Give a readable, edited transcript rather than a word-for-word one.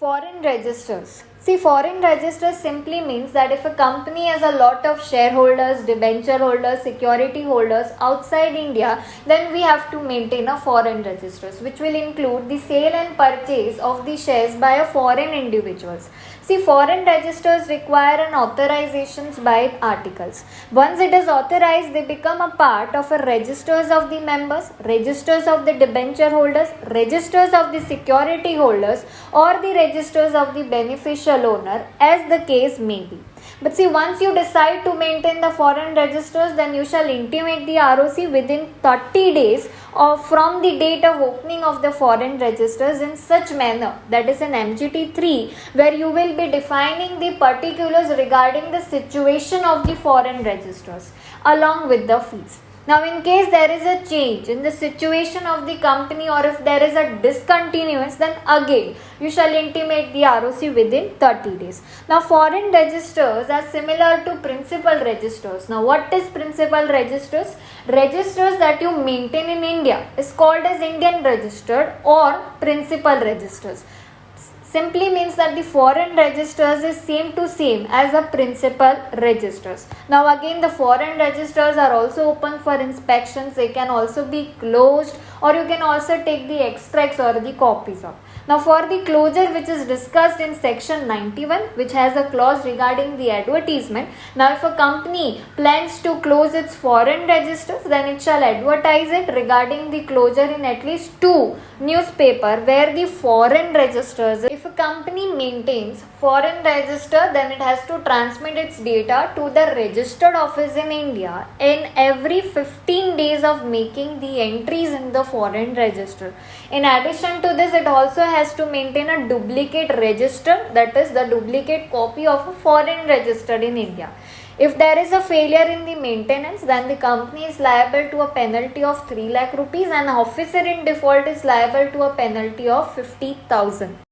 Foreign registers. See, foreign registers simply means that if a company has a lot of shareholders, debenture holders, security holders outside India, then we have to maintain a foreign registers, which will include the sale and purchase of the shares by a foreign individuals. See, foreign registers require an authorizations by articles. Once it is authorized, they become a part of a registers of the members, registers of the debenture holders, registers of the security holders, or the registers of the beneficial owner, as the case may be. But see, once you decide to maintain the foreign registers, then you shall intimate the ROC within 30 days from the date of opening of the foreign registers in such manner, that is in MGT 3, where you will be defining the particulars regarding the situation of the foreign registers along with the fees. Now, in case there is a change in the situation of the company, or if there is a discontinuance, then again you shall intimate the ROC within 30 days. Now, foreign registers are similar to principal registers. Now, what is principal registers? Registers that you maintain in India is called as Indian registered or principal registers. Simply means that the foreign registers is same to same as the principal registers. Now again, the foreign registers are also open for inspections. They can also be closed, or you can also take the extracts or the copies of. Now for the closure, which is discussed in section 91, which has a clause regarding the advertisement. Now if a company plans to close its foreign registers, then it shall advertise it regarding the closure in at least 2 newspaper where the foreign registers. If a company maintains foreign register, then it has to transmit its data to the registered office in India in every 15 days of making the entries in the foreign register. In addition to this, it also has to maintain a duplicate register, that is the duplicate copy of a foreign register in India. If there is a failure in the maintenance, then the company is liable to a penalty of 3 lakh rupees, and officer in default is liable to a penalty of 50,000.